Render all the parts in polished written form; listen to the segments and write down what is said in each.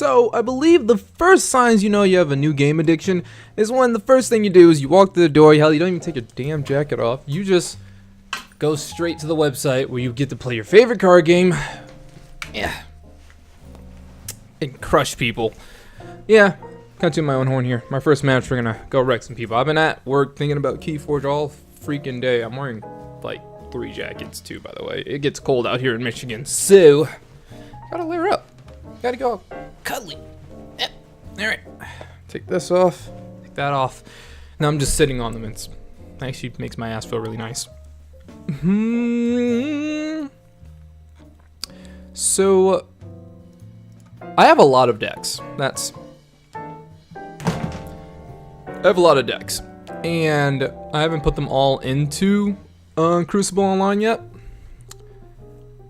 So, I believe the first signs you know you have a new game addiction is when the first thing you do is you walk through the door, hell, you don't even take your damn jacket off. You just go straight to the website where you get to play your favorite card game. Yeah. And crush people. Yeah, kind of to my own horn here. My first match, we're gonna go wreck some people. I've been at work thinking about Keyforge all freaking day. I'm wearing like 3 jackets too, by the way. It gets cold out here in Michigan, so gotta layer up. Gotta go cuddly. Yep. Alright. Take this off. Take that off. Now I'm just sitting on them. It actually makes my ass feel really nice. So I have a lot of decks. I have a lot of decks. And I haven't put them all into Crucible Online yet.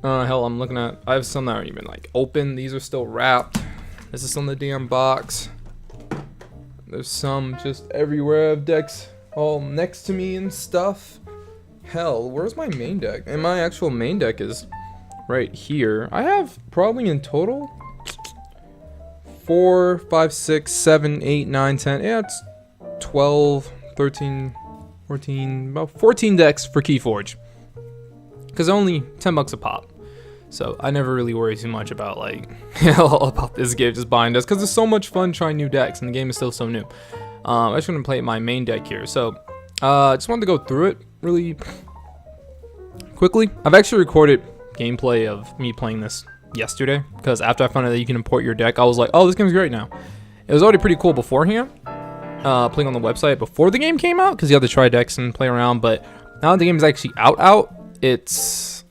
Hell, I'm looking at, I have some that aren't even like open. These are still wrapped. This is on the damn box. There's some just everywhere. I have decks all next to me and stuff. Hell, where's my main deck? And my actual main deck is right here. I have probably in total 4, 5, 6, 7, 8, 9, 10. Yeah, it's 12, 13, 14, about 14 decks for Keyforge. Because only 10 bucks a pop. So I never really worry too much about like about this game just buying decks because it's so much fun trying new decks and the game is still so new. I just want to play my main deck here. So I just wanted to go through it really quickly. I've actually recorded gameplay of me playing this yesterday because after I found out that you can import your deck, I was like, oh, this game's great now. It was already pretty cool beforehand, playing on the website before the game came out because you have to try decks and play around. But now that the game is actually out, it's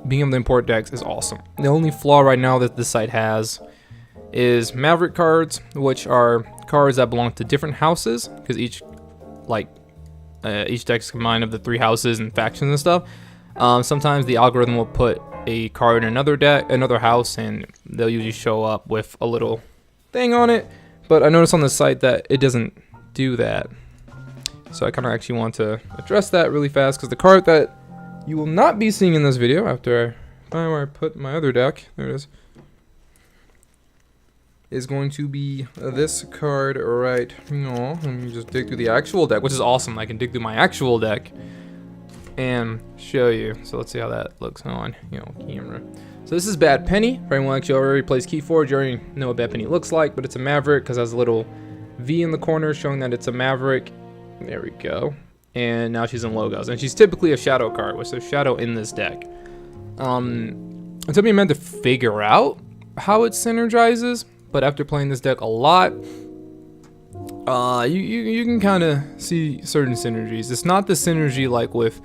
being able to import decks is awesome. The only flaw right now that this site has is Maverick cards, which are cards that belong to different houses because each deck is combined of the 3 houses and factions and stuff. Sometimes the algorithm will put a card in another house, and they'll usually show up with a little thing on it. But I noticed on the site that it doesn't do that. So I kind of actually want to address that really fast because the card that you will not be seeing in this video after I find where I put my other deck, there it is going to be this card right here. Let me just dig through the actual deck, which is awesome. I can dig through my actual deck and show you. So let's see how that looks on, camera. So this is Bad Penny. For anyone actually already plays Keyforge, you already know what Bad Penny looks like, but it's a Maverick because it has a little V in the corner showing that it's a Maverick. There we go. And now she's in logos, and she's typically a shadow card, which there's shadow in this deck. It took me a minute to figure out how it synergizes, but after playing this deck a lot, you can kind of see certain synergies. It's not the synergy like with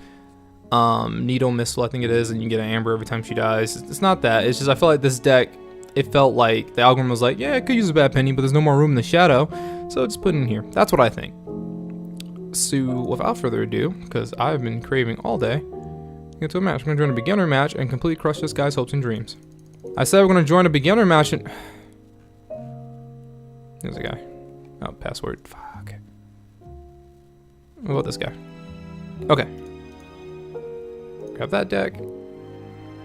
Needle Missile, I think it is, and you get an Amber every time she dies. It's not that. It's just I felt like this deck, it felt like the algorithm was like, yeah, it could use a Bad Penny, but there's no more room in the shadow, so just put it in here. That's what I think. So without further ado, because I've been craving all day, get to a match. We're gonna join a beginner match and completely crush this guy's hopes and dreams. I said we're gonna join a beginner match and there's a guy. Oh, password. Fuck. What about this guy? Okay. Grab that deck.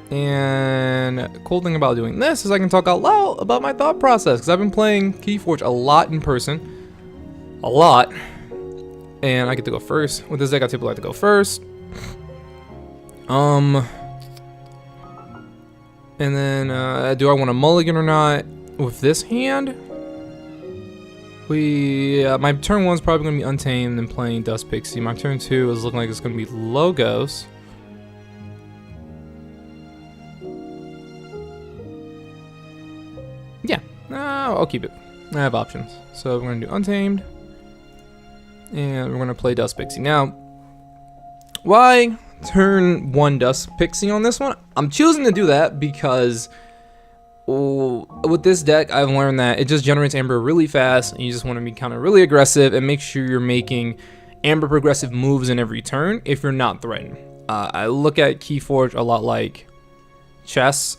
And the cool thing about doing this is I can talk out loud about my thought process because I've been playing Keyforge a lot in person. A lot. And I get to go first. With this deck, I typically like to go first. And then, do I want a mulligan or not? With this hand, my turn 1 is probably going to be Untamed and playing Dust Pixie. My turn 2 is looking like it's going to be Logos. Yeah, I'll keep it. I have options. So we're going to do Untamed. And we're going to play Dust Pixie. Now, why turn 1 Dust Pixie on this one? I'm choosing to do that because with this deck, I've learned that it just generates Amber really fast. And you just want to be kind of really aggressive and make sure you're making Amber progressive moves in every turn if you're not threatened. I look at Keyforge a lot like chess.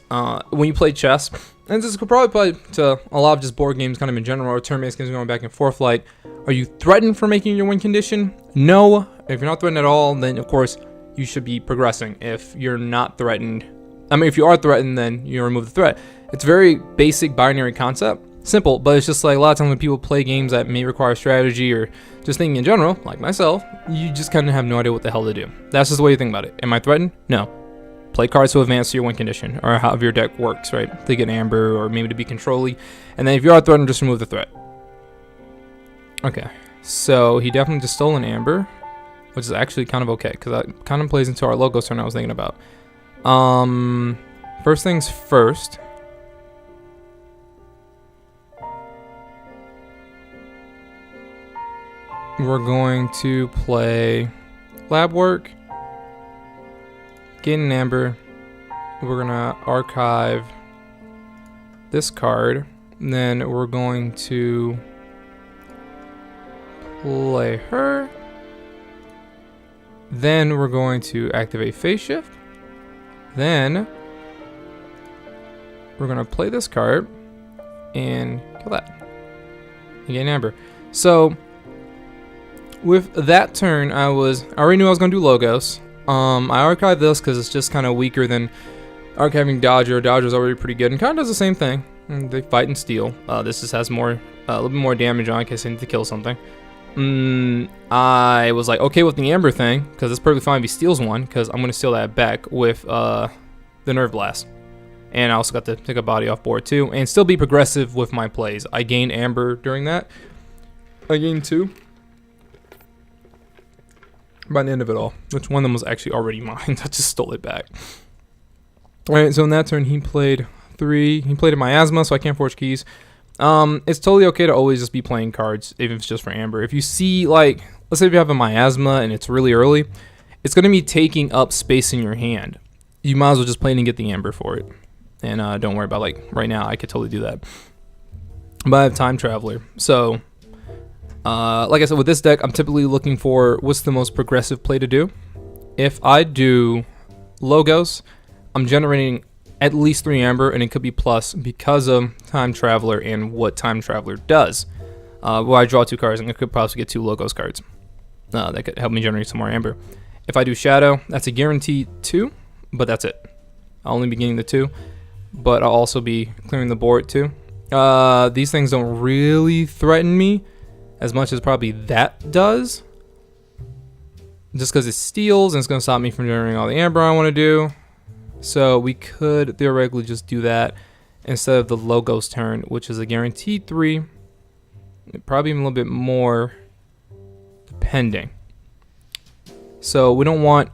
When you play chess, and this could probably apply to a lot of just board games kind of in general, or turn-based games going back and forth, like, are you threatened for making your win condition? No. If you're not threatened at all, then of course you should be progressing. If you're not threatened, if you are threatened, then you remove the threat. It's a very basic binary concept. simple, but it's just like a lot of times when people play games that may require strategy or just thinking in general, like myself, you just kind of have no idea what the hell to do. That's just the way you think about it. Am I threatened? No. Play cards to advance to your win condition, or however your deck works, right? To get amber, or maybe to be control-y. And then if you are threatened, just remove the threat. Okay, so he definitely just stole an amber, which is actually kind of okay, because that kind of plays into our logos turn I was thinking about. First things first. We're going to play lab work, gain an amber. We're gonna archive this card, and then we're going to play her. Then we're going to activate phase shift. Then we're gonna play this card and kill that. And gain amber. So with that turn, I already knew I was gonna do logos. I archived this because it's just kind of weaker than archiving Dodger. Dodger's already pretty good and kind of does the same thing. They fight and steal. This just has more, a little bit more damage on in case I need to kill something. I was like okay with the amber thing because it's perfectly fine if he steals one, because I'm gonna steal that back with the nerve blast. And I also got to take a body off board too, and still be progressive with my plays. I gained amber during that. I gained 2. By the end of it all, which one of them was actually already mine. I just stole it back. Alright, so in that turn he played 3. He played a miasma, so I can't forge keys. It's totally okay to always just be playing cards, even if it's just for amber. If you see, like, let's say if you have a miasma and it's really early, it's going to be taking up space in your hand. You might as well just play it and get the amber for it. And don't worry about, like, right now, I could totally do that. But I have Time Traveler, so like I said, with this deck, I'm typically looking for what's the most progressive play to do. If I do logos, I'm generating at least 3 amber, and it could be plus because of Time Traveler and what Time Traveler does. Well, I draw 2 cards, and I could possibly get 2 logos cards. That could help me generate some more amber. If I do shadow, that's a guaranteed 2, but that's it. I'll only be getting the 2, but I'll also be clearing the board too. These things don't really threaten me as much as probably that does, just because it steals and it's going to stop me from generating all the amber I want to do. So we could theoretically just do that instead of the logos turn, which is a guaranteed 3, probably even a little bit more depending. So we don't want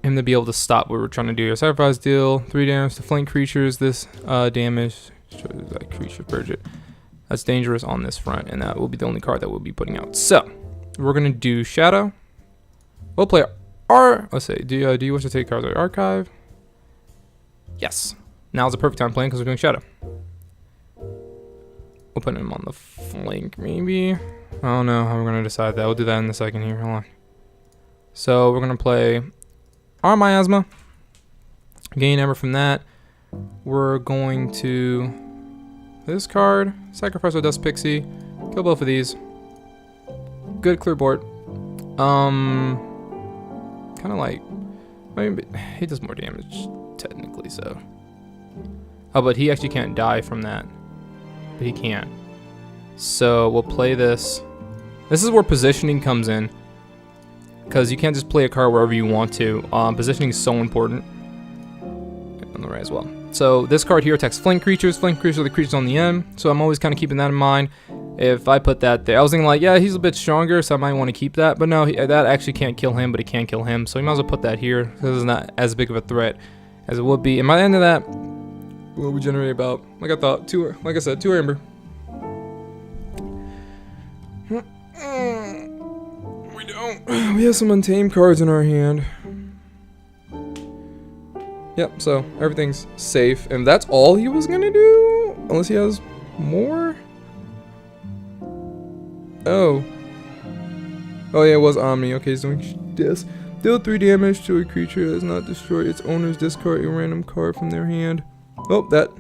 him to be able to stop what we're trying to do here. Sacrifice, deal 3 damage to flank creatures. This damage shows that creature Bridget. That's dangerous on this front, and that will be the only card that we'll be putting out. So we're gonna do shadow. We'll play let's say, do you wish to take cards like archive? Yes. Now's the perfect time playing because we're doing shadow. We'll put him on the flank, maybe. I don't know how we're gonna decide that. We'll do that in a second here. Hold on. So we're gonna play our miasma. Gain amber from that. We're going to this card, sacrifice our dust pixie, kill both of these. Good clear board. Kind of like, I mean, he does more damage technically, so. Oh, but he actually can't die from that. But he can. So we'll play this. This is where positioning comes in, because you can't just play a card wherever you want to. Positioning is so important. On the right as well. So this card here attacks flank creatures. Flank creatures are the creatures on the end, so I'm always kind of keeping that in mind. If I put that there, I was thinking like, yeah, he's a bit stronger, so I might want to keep that. But no, that actually can't kill him, but it can kill him. So you might as well put that here, because it's not as big of a threat as it would be. And by the end of that, we'll be generating about, like I thought, 2, like I said, 2 amber. We don't. We have some untamed cards in our hand. Yep, so everything's safe, and that's all he was gonna do? Unless he has more? Oh. Oh yeah, it was Omni. Okay, he's doing this. Deal 3 damage to a creature that does not destroy its owner's discard a random card from their hand. Oh, that.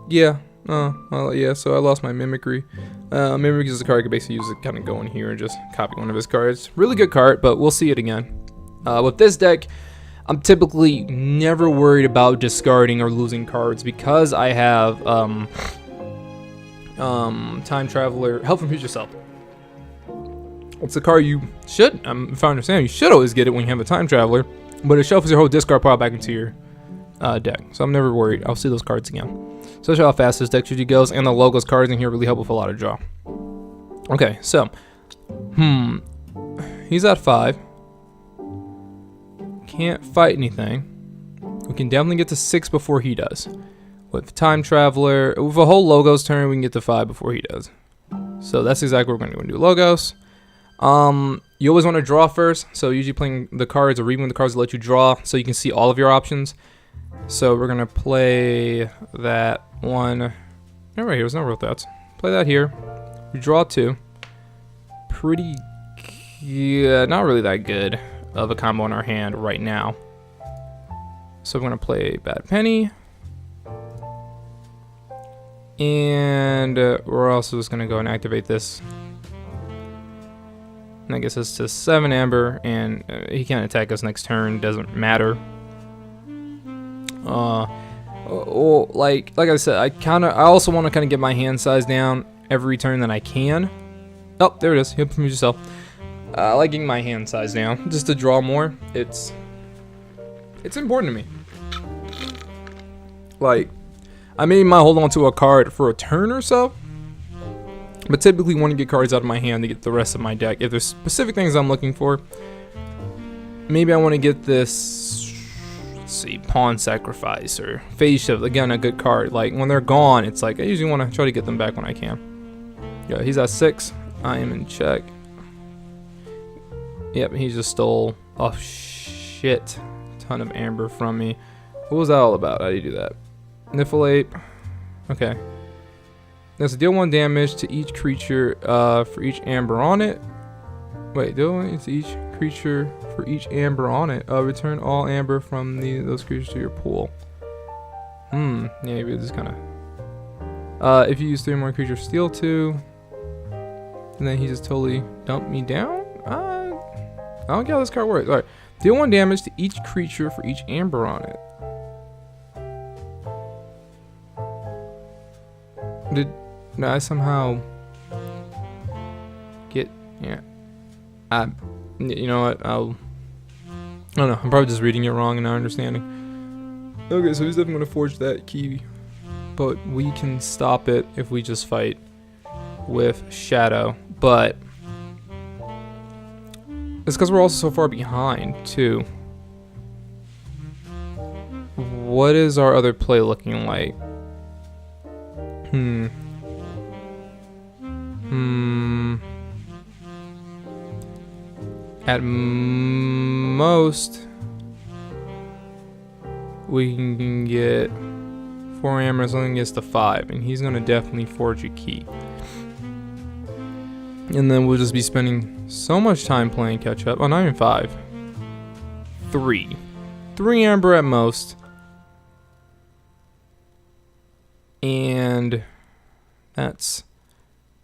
Yeah. Well, yeah, so I lost my Mimicry. Mimicry is a card I could basically use to kind of go in here and just copy one of his cards. Really good card, but we'll see it again. With this deck, I'm typically never worried about discarding or losing cards because I have Time Traveler, Help from Future Self. It's a card you should, if I understand, you should always get it when you have a Time Traveler, but it shuffles your whole discard pile back into your deck. So I'm never worried. I'll see those cards again. So that's how fast this deck usually goes, and the logos cards in here really help with a lot of draw. Okay, so, he's at 5. Can't fight anything. We can definitely get to 6 before he does. With Time Traveler, with a whole Logos turn, we can get to 5 before he does. So that's exactly what we're going to do. Logos. You always want to draw first. So usually playing the cards or reading the cards will let you draw so you can see all of your options. So we're going to play that one. Right here, there's no real thoughts. Play that here. We draw 2. Pretty, yeah, not really that good of a combo in our hand right now. So we're going to play Bad Penny. And we're also just going to go and activate this. And that gets us to 7 Amber, and he can't attack us next turn, doesn't matter. Like I said, I also want to kind of get my hand size down every turn that I can. Oh, there it is. Help from yourself. I like getting my hand size down just to draw more. It's important to me. Like, I may might hold on to a card for a turn or so, but typically want to get cards out of my hand to get the rest of my deck. If there's specific things I'm looking for, maybe I want to get this, let's see, Pawn Sacrifice or Phase Shift. Again, a good card. Like, when they're gone, it's like I usually want to try to get them back when I can. Yeah, he's at 6. I am in check. Yep, he just stole a shit ton of amber from me. What was that all about? How do you do that? Niflate. Okay. Let's deal 1 damage to each creature for each amber on it. Wait, deal 1 to each creature for each amber on it. Return all amber from those creatures to your pool. Yeah, maybe this kind of. If you use 3 more creatures, steal 2. And then he just totally dumped me down? I don't get how this card works. Alright. Deal 1 damage to each creature for each amber on it. Did I somehow get... Yeah. You know what? I don't know. I'm probably just reading it wrong and not understanding. Okay, so he's definitely going to forge that key. But we can stop it if we just fight with Shadow. But it's because we're also so far behind, too. What is our other play looking like? At most, we can get 4 amber, something gets to 5, and he's gonna definitely forge a key. And then we'll just be spending so much time playing catch up. Oh, not even 5. 3 amber at most. And that's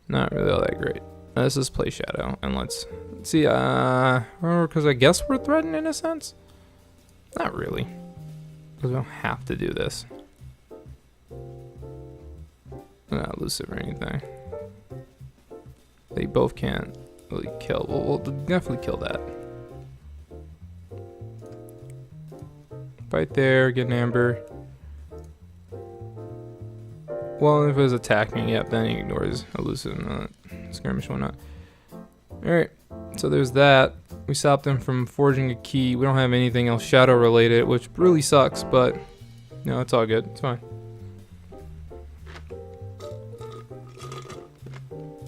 not really all that great. Let's just play Shadow and let's see. Because I guess we're threatened in a sense. Not really, because we don't have to do this. Not elusive or anything. They both can't really kill. We'll definitely kill that. Right there, get an amber. Well, if it was attacking, yep, then he ignores elusive, skirmish, whatnot. Alright, so there's that. We stopped him from forging a key. We don't have anything else shadow related, which really sucks, but no, it's all good. It's fine.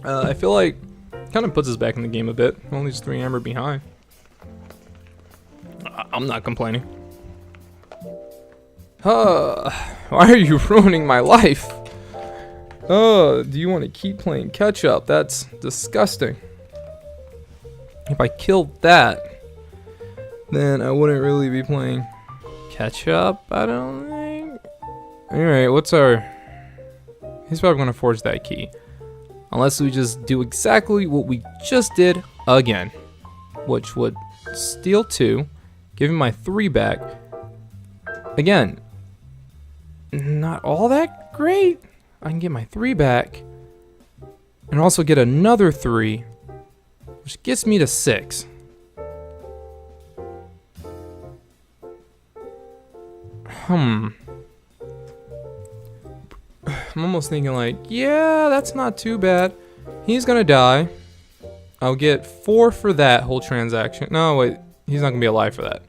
I feel like kind of puts us back in the game a bit. Only just 3 amber behind. I'm not complaining. Why are you ruining my life? Do you want to keep playing catch up? That's disgusting. If I killed that, then I wouldn't really be playing catch up, I don't think. Alright, what's our... He's probably going to forge that key. Unless we just do exactly what we just did again. Which would steal 2, give him my 3 back. Again, not all that great. I can get my 3 back. and also get another 3, which gets me to 6. I'm almost thinking like, yeah, that's not too bad. He's gonna die. I'll get 4 for that whole transaction. No, wait, he's not gonna be alive for that.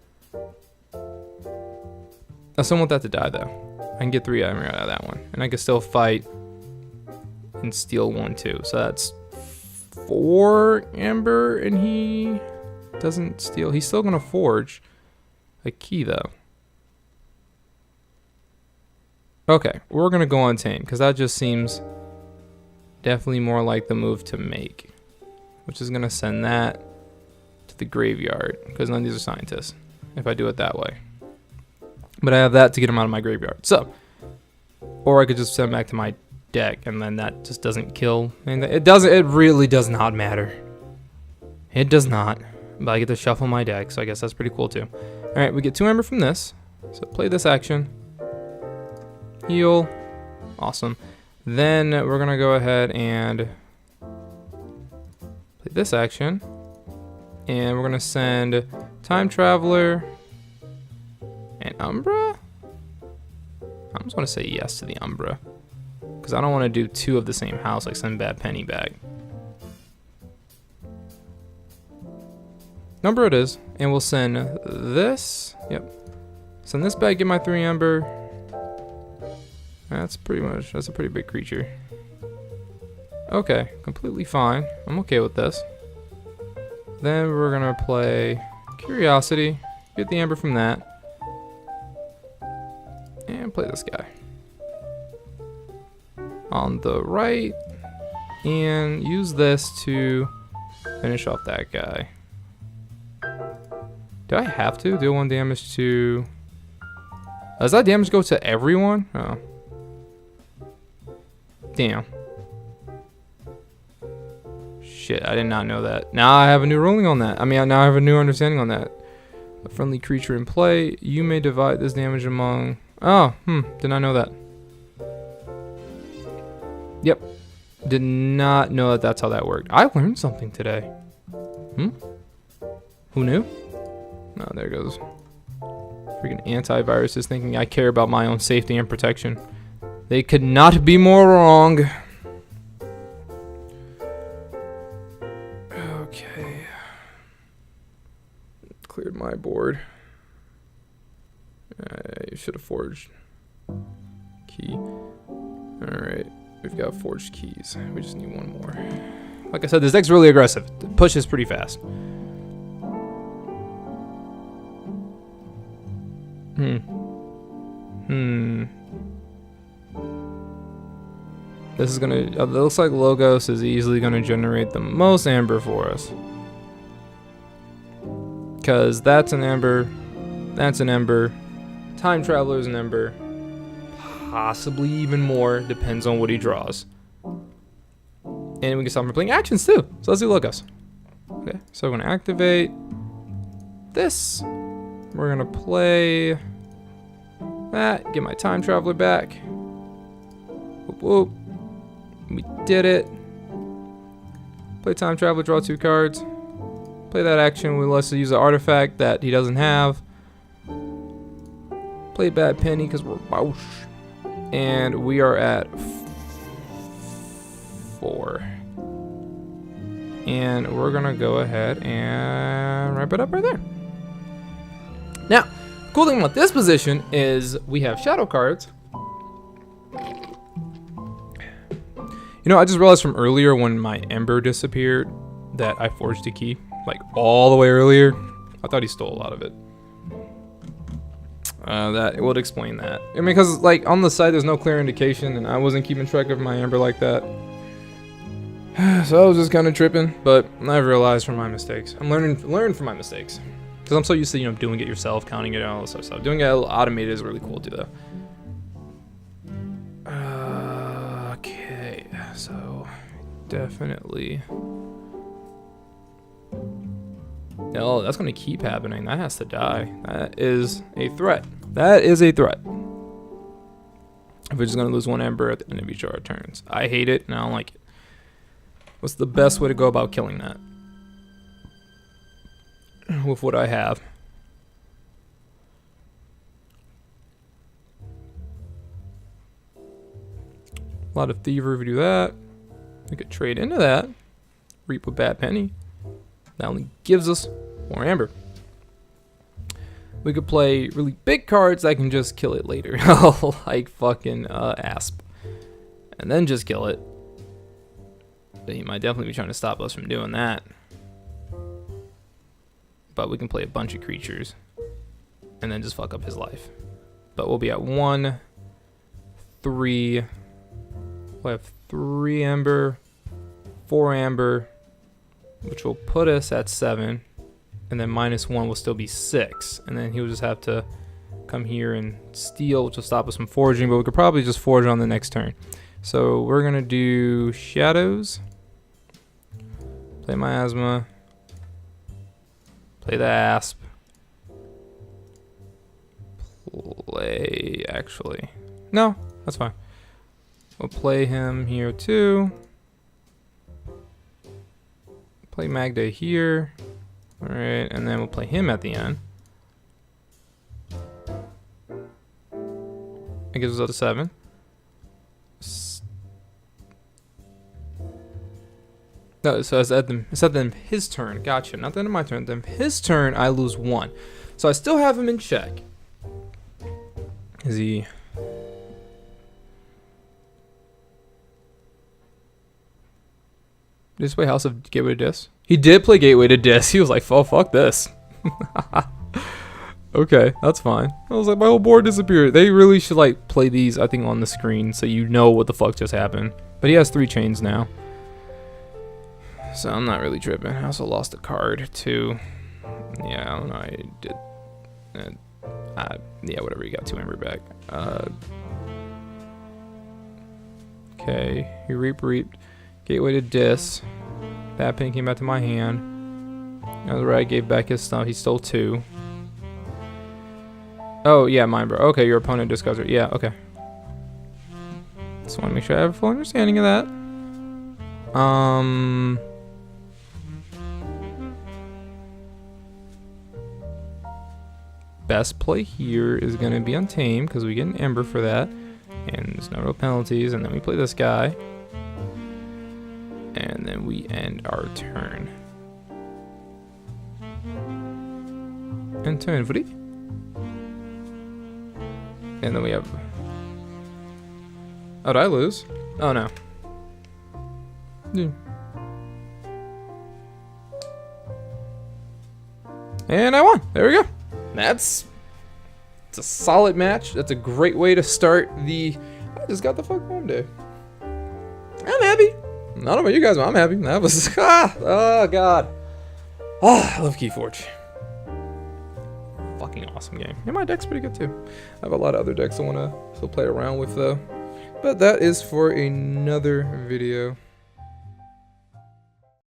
I still want that to die though. I can get 3 iron out of that one, and I can still fight and steal 1 too. So that's 4 amber, and he doesn't steal. He's still gonna forge a key though. Okay, we're gonna go Untamed because that just seems definitely more like the move to make, which is gonna send that to the graveyard because none of these are scientists. If I do it that way, but I have that to get him out of my graveyard. So, or I could just send him back to my deck, and then that just doesn't kill anything. It doesn't. It really does not matter. It does not. But I get to shuffle my deck, so I guess that's pretty cool too. All right, we get 2 amber from this. So play this action. Heal. Awesome. Then we're gonna go ahead and play this action, and we're gonna send Time Traveler and Umbra. I just want to say yes to the Umbra because I don't want to do 2 of the same house like send Bad Penny back. Umbra it is, and we'll send this. Yep. Send this back. Get my 3 amber. That's a pretty big creature. Okay, completely fine. I'm okay with this. Then we're gonna play Curiosity, get the amber from that, and play this guy on the right, and use this to finish off that guy. Do I have to deal 1 damage to? Does that damage go to everyone? Oh. Damn. Shit, I did not know that. Now I have a new ruling on that. I mean, now I have a new understanding on that. A friendly creature in play, you may divide this damage among... Oh, did not know that. Yep. Did not know that that's how that worked. I learned something today. Who knew? No, there goes. Freaking antiviruses thinking I care about my own safety and protection. They could not be more wrong. Okay. Cleared my board. I should have forged key. Alright. We've got forged keys. We just need 1 more. Like I said, this deck's really aggressive. It pushes pretty fast. This is gonna, it looks like Logos is easily gonna generate the most amber for us. Because that's an ember, Time Traveler is an ember, possibly even more, depends on what he draws. And we can stop him playing actions too. So let's do Logos. Okay, so we're gonna activate this. We're gonna play that, get my Time Traveler back. Whoop whoop. We did it. Play Time Traveler, draw 2 cards. Play that action. We let's use an artifact that he doesn't have. Play Bad Penny because we're Bausch. And we are at 4. And we're gonna go ahead and wrap it up right there. Now, the cool thing about this position is we have shadow cards. You know, I just realized from earlier when my Ember disappeared that I forged a key, like all the way earlier. I thought he stole a lot of it. That would explain that. I mean, because like on the side there's no clear indication, and I wasn't keeping track of my Ember like that. So I was just kind of tripping, but I realized from my mistakes. I'm learning from my mistakes. Because I'm so used to, you know, doing it yourself, counting it, and all this other stuff. Doing it automated is really cool too, though. Okay, so definitely. No, that's gonna keep happening. That has to die. That is a threat. That is a threat. If we're just gonna lose 1 Ember at the end of each of our turns. I hate it and I don't like it. What's the best way to go about killing that? With what I have. A lot of thievery if we do that. We could trade into that. Reap a bad penny. That only gives us more amber. We could play really big cards that can just kill it later. Like fucking Asp. And then just kill it. But he might definitely be trying to stop us from doing that. But we can play a bunch of creatures. And then just fuck up his life. But we'll be at 1, 3. We'll have 3 amber. 4 amber. Which will put us at 7. And then -1 will still be 6. And then he'll just have to come here and steal, which will stop us from forging. But we could probably just forge on the next turn. So we're going to do shadows. Play miasma. Play the Asp. Play, actually. No, that's fine. We'll play him here too. Play Magda here. Alright, and then we'll play him at the end. It gives us up to 7. No, so it's at them his turn. Gotcha. Not the end of my turn. Then his turn, I lose 1. So I still have him in check. Is he? Did he play House of Gateway to Dis? He did play Gateway to Dis. He was like, "Oh, fuck this." Okay, that's fine. I was like, my whole board disappeared. They really should like play these, I think, on the screen so you know what the fuck just happened. But he has 3 chains now. So I'm not really tripping. I also lost a card too. Yeah, I don't know. I did. Yeah, whatever. You got 2 amber back. Okay, he reaped. Gateway to Dis. Bad pin came back to my hand. That was right. I gave back his stuff. He stole 2. Oh yeah, mine, bro. Okay, your opponent discards it. Yeah, okay. Just want to make sure I have a full understanding of that. Best play here is going to be Untamed because we get an Ember for that. And there's no real penalties. And then we play this guy. And then we end our turn. And turn, buddy. And then we have... Oh, did I lose? Oh, no. Yeah. And I won. There we go. It's a solid match. That's a great way to start the... I just got the fuck home day. I'm happy. I don't know about you guys, but I'm happy. That was... oh, God. I love Keyforge. Fucking awesome game. And my deck's pretty good, too. I have a lot of other decks I want to still play around with, though. But that is for another video.